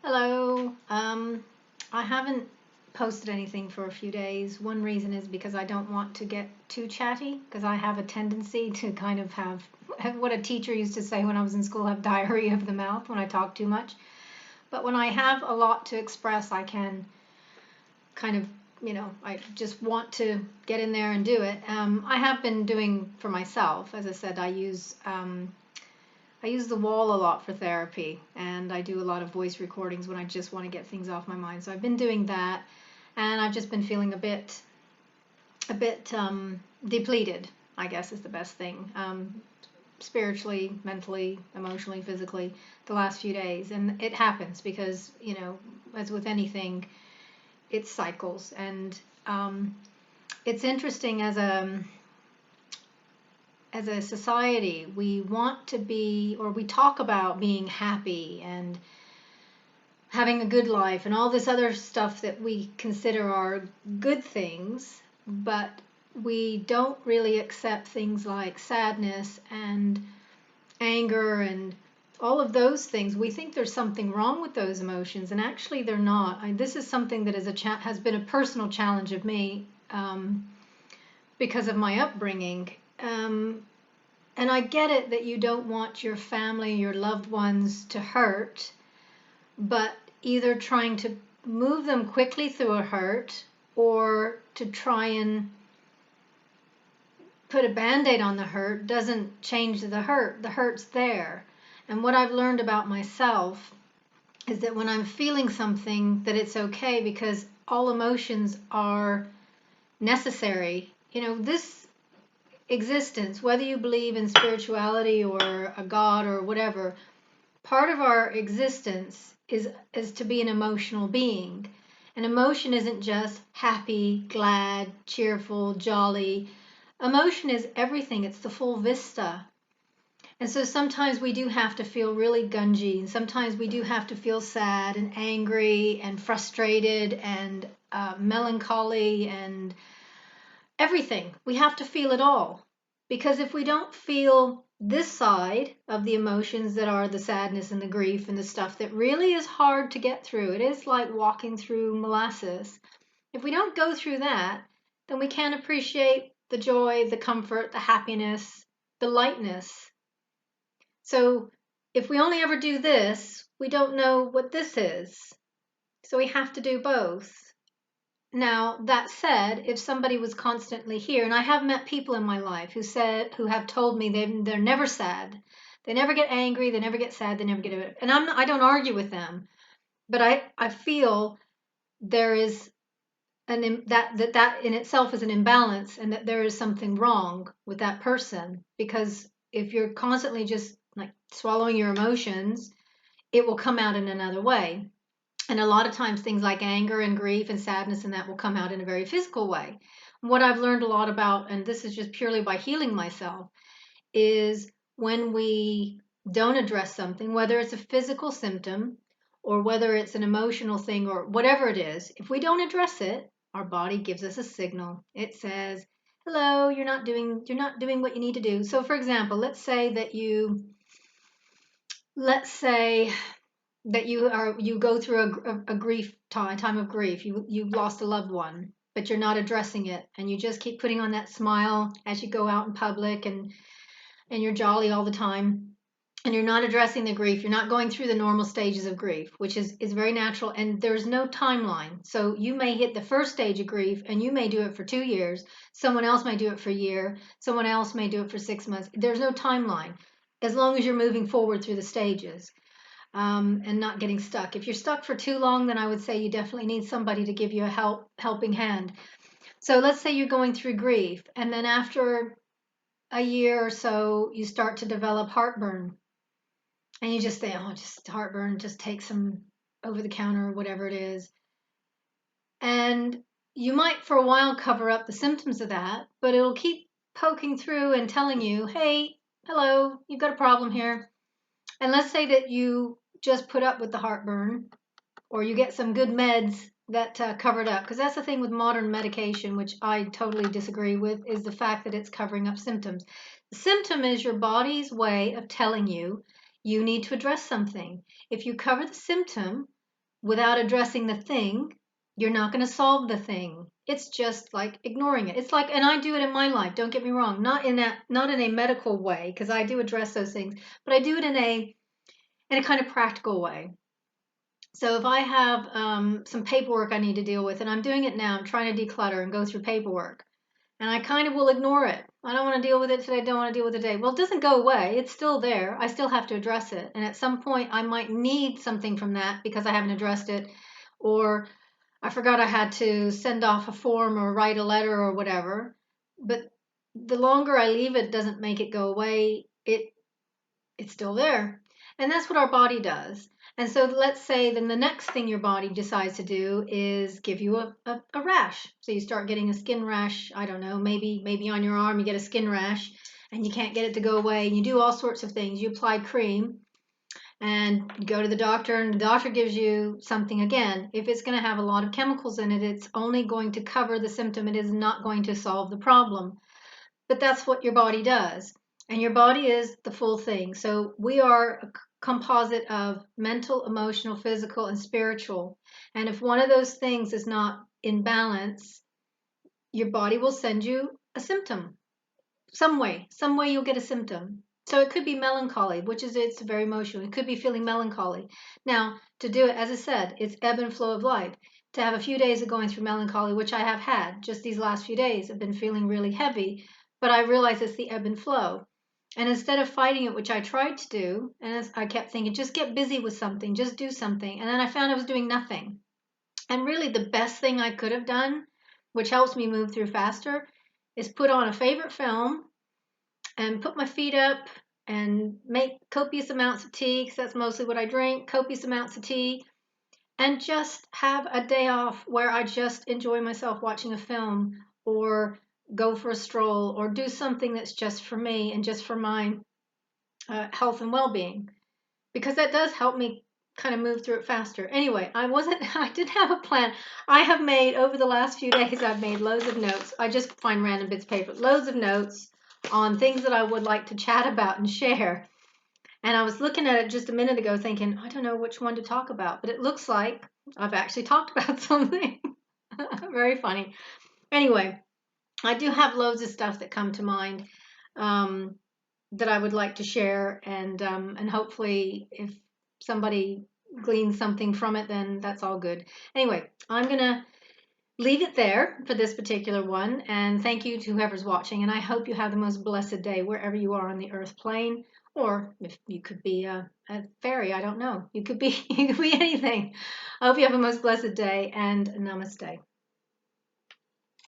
Hello. I haven't posted anything for a few days. One reason is because I don't want to get too chatty, because I have a tendency to kind of have what a teacher used to say when I was in school, have diarrhea of the mouth when I talk too much. But when I have a lot to express, I can kind of, I just want to get in there and do it. I have been doing for myself. As I said, I use the wall a lot for therapy, and I do a lot of voice recordings when I just want to get things off my mind. So I've been doing that, and I've just been feeling a bit depleted, I guess is the best thing, spiritually, mentally, emotionally, physically, the last few days. And it happens because, as with anything, it cycles. And it's interesting as a society, we want to be, or we talk about being happy and having a good life and all this other stuff that we consider are good things, but we don't really accept things like sadness and anger and all of those things. We think there's something wrong with those emotions, and actually they're not. This is something that has been a personal challenge of me, because of my upbringing. And I get it that you don't want your family, your loved ones to hurt, but either trying to move them quickly through a hurt or to try and put a band-aid on the hurt doesn't change the hurt. The hurt's there. And what I've learned about myself is that when I'm feeling something, that it's okay, because all emotions are necessary. This existence, whether you believe in spirituality or a god or whatever, part of our existence is to be an emotional being. And emotion isn't just happy, glad, cheerful, jolly. Emotion is everything. It's the full vista. And so sometimes we do have to feel really gungy, and sometimes we do have to feel sad and angry and frustrated and melancholy and everything. We have to feel it all. Because if we don't feel this side of the emotions that are the sadness and the grief and the stuff that really is hard to get through, it is like walking through molasses. If we don't go through that, then we can't appreciate the joy, the comfort, the happiness, the lightness. So if we only ever do this, we don't know what this is. So we have to do both. Now, that said, if somebody was constantly here, and I have met people in my life who have told me they're never sad, they never get angry, they never get sad, they never get it. And I don't argue with them, but I feel there is that in itself is an imbalance, and that there is something wrong with that person, because if you're constantly just like swallowing your emotions, it will come out in another way. And a lot of times things like anger and grief and sadness and that will come out in a very physical way. What I've learned a lot about, and this is just purely by healing myself, is when we don't address something, whether it's a physical symptom or whether it's an emotional thing or whatever it is, if we don't address it, our body gives us a signal. It says, hello, you're not doing what you need to do. So for example, let's say that you go through a grief time of grief. You've lost a loved one, but you're not addressing it, and you just keep putting on that smile as you go out in public, and you're jolly all the time, and you're not addressing the grief. You're not going through the normal stages of grief, which is very natural, and there's no timeline. So you may hit the first stage of grief and you may do it for 2 years. Someone else may do it for a year. Someone else may do it for 6 months. There's no timeline as long as you're moving forward through the stages, and not getting stuck. If you're stuck for too long, then I would say you definitely need somebody to give you a helping hand. So let's say you're going through grief, and then after a year or so, you start to develop heartburn, and you just say, "Oh, just heartburn. Just take some over the counter or whatever it is," and you might for a while cover up the symptoms of that, but it'll keep poking through and telling you, "Hey, hello, you've got a problem here." And let's say that you just put up with the heartburn, or you get some good meds that cover it up. Because that's the thing with modern medication, which I totally disagree with, is the fact that it's covering up symptoms. The symptom is your body's way of telling you you need to address something. If you cover the symptom, without addressing the thing, you're not going to solve the thing. It's just like ignoring it. It's like, and I do it in my life, don't get me wrong, not in a medical way, because I do address those things, but I do it in a kind of practical way. So if I have some paperwork I need to deal with, and I'm doing it now, I'm trying to declutter and go through paperwork, and I kind of will ignore it. I don't want to deal with it today, don't want to deal with it today. Well, it doesn't go away. It's still there. I still have to address it. And at some point, I might need something from that because I haven't addressed it, or I forgot I had to send off a form or write a letter or whatever. But the longer I leave it, doesn't make it go away. It's still there. And that's what our body does. And so let's say then the next thing your body decides to do is give you a rash. So you start getting a skin rash. I don't know, maybe on your arm you get a skin rash and you can't get it to go away. And you do all sorts of things. You apply cream and you go to the doctor, and the doctor gives you something again. If it's going to have a lot of chemicals in it, it's only going to cover the symptom. It is not going to solve the problem. But that's what your body does. And your body is the full thing. So we are a composite of mental, emotional, physical, and spiritual. And if one of those things is not in balance, your body will send you a symptom. Some way you'll get a symptom. So it could be melancholy, which is it's very emotional. It could be feeling melancholy. Now, to do it, as I said, it's ebb and flow of life. To have a few days of going through melancholy, which I have had just these last few days, I've been feeling really heavy, but I realize it's the ebb and flow. And instead of fighting it, which I tried to do, and I kept thinking, just get busy with something, just do something. And then I found I was doing nothing. And really, the best thing I could have done, which helps me move through faster, is put on a favorite film and put my feet up and make copious amounts of tea, because that's mostly what I drink, copious amounts of tea, and just have a day off where I just enjoy myself watching a film or go for a stroll or do something that's just for me and just for my health and well-being, because that does help me kind of move through it faster. Anyway, I didn't have a plan. I have made, over the last few days, I've made loads of notes. I just find random bits of paper, loads of notes on things that I would like to chat about and share. And I was looking at it just a minute ago thinking, I don't know which one to talk about, but it looks like I've actually talked about something. Very funny. Anyway, I do have loads of stuff that come to mind that I would like to share, and hopefully if somebody gleans something from it, then that's all good. Anyway, I'm gonna leave it there for this particular one, and thank you to whoever's watching, and I hope you have the most blessed day wherever you are on the earth plane, or if you could be a fairy, I don't know, you could be you could be anything. I hope you have a most blessed day, and namaste.